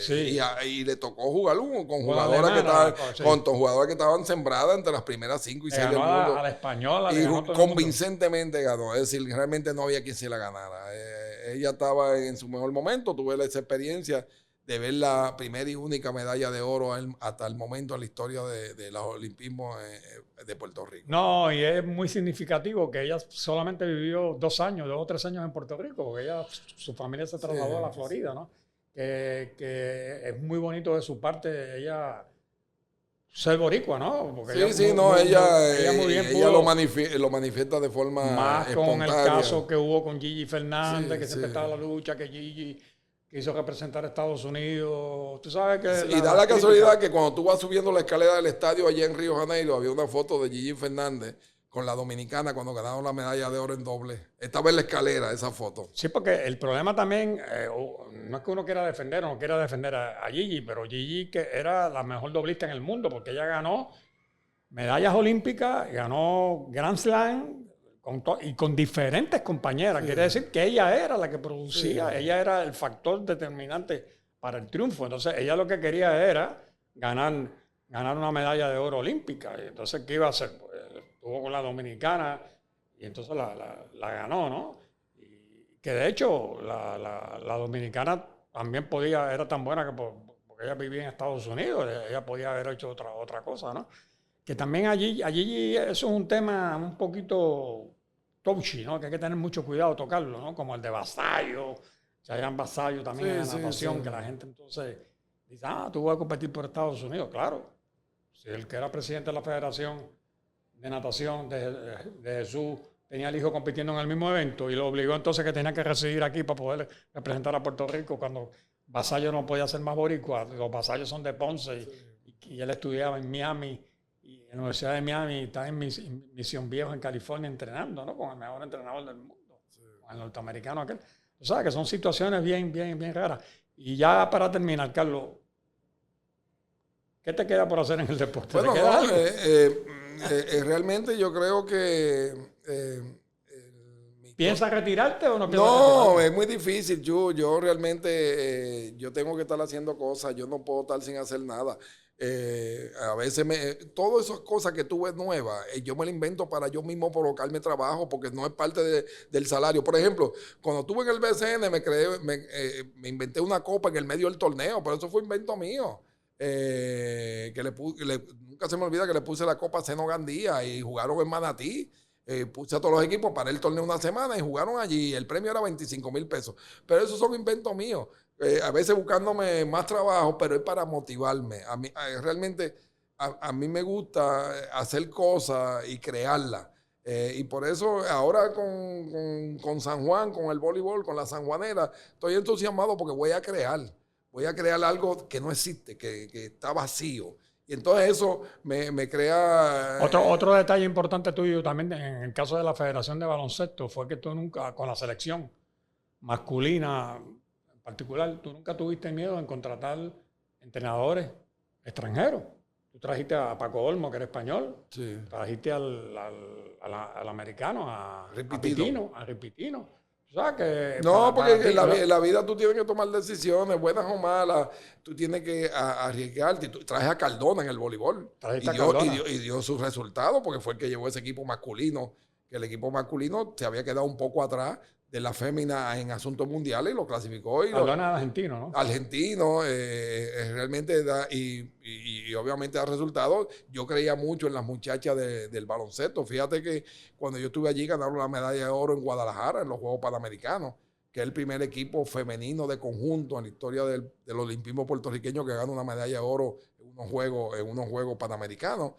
B: Y le tocó jugar con jugadoras que estaban sembradas entre las primeras 5 y 6 del mundo.
A: A la española.
B: Y convincentemente ganó. Es decir, realmente no había quien se la ganara. Ella estaba en su mejor momento, tuve esa experiencia de ver la primera y única medalla de oro hasta el momento en la historia de los olimpismos de Puerto Rico.
A: No, y es muy significativo que ella solamente vivió 2 o 3 años en Puerto Rico, porque su familia se trasladó a la Florida, ¿no? Que es muy bonito de su parte, ella ser boricua, ¿no? Porque ella
B: lo manifiesta de forma
A: más
B: espontánea.
A: Con el caso que hubo con Gigi Fernández, que siempre estaba en la lucha, que Gigi quiso representar a Estados Unidos. Tú sabes que...
B: Y da la casualidad que cuando tú vas subiendo la escalera del estadio allá en Río Janeiro, había una foto de Gigi Fernández con la dominicana cuando ganaron la medalla de oro en doble. Estaba en la escalera esa foto.
A: Sí, porque el problema también, no es que uno quiera defender o no quiera defender a Gigi, pero Gigi que era la mejor doblista en el mundo, porque ella ganó medallas olímpicas, ganó Grand Slam, con diferentes compañeras. Quiere decir que ella era la que producía, ella era el factor determinante para el triunfo. Entonces, ella lo que quería era ganar una medalla de oro olímpica. Y entonces, ¿qué iba a hacer? Pues, estuvo con la dominicana y entonces la ganó, ¿no? Y que de hecho, la dominicana también era tan buena que porque ella vivía en Estados Unidos, ella podía haber hecho otra cosa, ¿no? Que también allí eso es un tema un poquito touchy, ¿no? Que hay que tener mucho cuidado tocarlo, ¿no? Como el de Vasallo, Chayanne Vasallo también en la natación, que la gente entonces dice, tú vas a competir por Estados Unidos. Claro, si el que era presidente de la Federación de Natación de Jesús tenía al hijo compitiendo en el mismo evento y lo obligó entonces que tenía que residir aquí para poder representar a Puerto Rico cuando Vasallo no podía ser más boricua. Los Vasallos son de Ponce y él estudiaba en Miami. Y en la Universidad de Miami está en Misión Viejo en California entrenando, ¿no? Con el mejor entrenador del mundo, con el norteamericano aquel. Tú sabes que son situaciones bien raras. Y ya para terminar, Carlos, ¿qué te queda por hacer en el deporte?
B: Bueno, realmente yo creo que...
A: ¿Piensas retirarte o no piensas
B: retirarte?
A: No,
B: es muy difícil. Yo realmente yo tengo que estar haciendo cosas. Yo no puedo estar sin hacer nada. A veces todas esas cosas que tú ves nuevas, yo me las invento para yo mismo provocarme trabajo porque no es parte del salario. Por ejemplo, cuando estuve en el BCN me inventé una copa en el medio del torneo, pero eso fue invento mío. Nunca se me olvida que le puse la copa a Seno Gandía y jugaron en Manatí. Puse a todos los equipos para el torneo una semana y jugaron allí. El premio era 25,000 pesos. Pero esos son inventos míos. A veces buscándome más trabajo, pero es para motivarme. A mí, realmente a mí me gusta hacer cosas y crearlas. Y por eso ahora con San Juan, con el voleibol, con la sanjuanera, estoy entusiasmado porque voy a crear algo que no existe, que está vacío. Y entonces eso me crea...
A: Otro detalle importante tuyo también en el caso de la Federación de Baloncesto fue que tú nunca, con la selección masculina en particular, tú nunca tuviste miedo en contratar entrenadores extranjeros. Tú trajiste a Paco Olmo, que era español,
B: Sí.
A: trajiste al americano, a
B: Ripitino.
A: Ripitino. O sea, que
B: No, porque en la
A: ti,
B: vida tú tienes que tomar decisiones, buenas o malas. Tú tienes que arriesgarte. Tú traes a Cardona en el voleibol.
A: trajiste a Cardona.
B: Y dio sus resultados porque fue el que llevó ese equipo masculino. Que el equipo masculino se había quedado un poco atrás de la fémina en asuntos mundiales y lo clasificó. Y
A: Cardona es argentino, ¿no?
B: argentino, realmente da, y obviamente da resultados. Yo creía mucho en las muchachas del baloncesto. Fíjate que cuando yo estuve allí ganaron la medalla de oro en Guadalajara, en los Juegos Panamericanos, que es el primer equipo femenino de conjunto en la historia del olimpismo puertorriqueño que gana una medalla de oro en unos Juegos Panamericanos.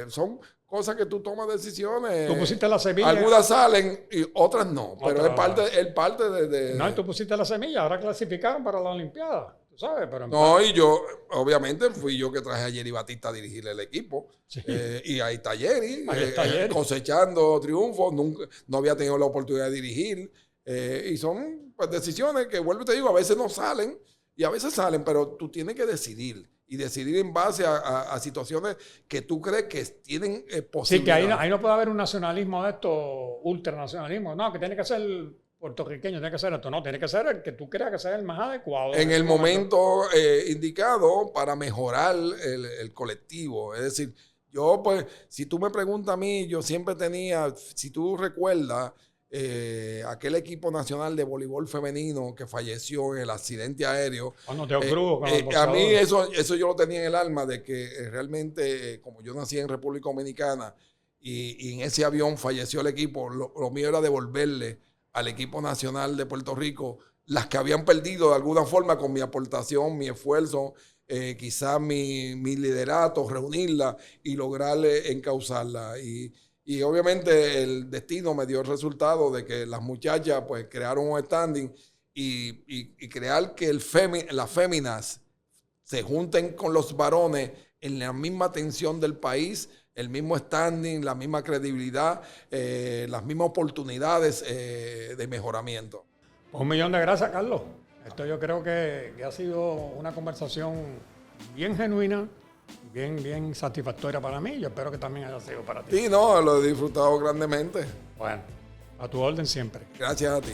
B: Son cosas que tú tomas decisiones.
A: Tú pusiste la semilla.
B: Algunas salen y otras no. Pero es parte de...
A: No, y tú pusiste la semilla. Ahora clasificaron para la Olimpiada. Tú sabes, pero...
B: No, y yo, obviamente, fui yo que traje a Jerry Batista a dirigir el equipo.
A: Sí.
B: Y ahí está Jerry,
A: Jerry.
B: cosechando triunfos. Nunca, no había tenido la oportunidad de dirigir. Y son pues, decisiones que, vuelvo y te digo, a veces no salen y a veces salen, pero tú tienes que decidir. Y decidir en base a situaciones que tú crees que tienen posibilidad.
A: Sí, que ahí no puede haber un nacionalismo de esto, ultranacionalismo. No, que tiene que ser puertorriqueño, tiene que ser esto. No, tiene que ser el que tú creas que sea el más adecuado.
B: En el momento indicado para mejorar el colectivo. Es decir, yo pues, si tú me preguntas a mí, yo siempre tenía, si tú recuerdas, aquel equipo nacional de voleibol femenino que falleció en el accidente aéreo. A mí eso yo lo tenía en el alma de que realmente, como yo nací en República Dominicana y en ese avión falleció el equipo, lo mío era devolverle al equipo nacional de Puerto Rico las que habían perdido de alguna forma con mi aportación, mi esfuerzo, quizás mi liderato, reunirla y lograr encauzarla. Y obviamente el destino me dio el resultado de que las muchachas pues crearon un standing y crear que las féminas se junten con los varones en la misma tensión del país, el mismo standing, la misma credibilidad, las mismas oportunidades de mejoramiento.
A: Pues 1.000.000 de gracias, Carlos. Esto yo creo que ha sido una conversación bien genuina, bien satisfactoria para mí. Yo espero que también haya sido para ti.
B: Sí, no, lo he disfrutado grandemente.
A: Bueno, a tu orden siempre.
B: Gracias a ti.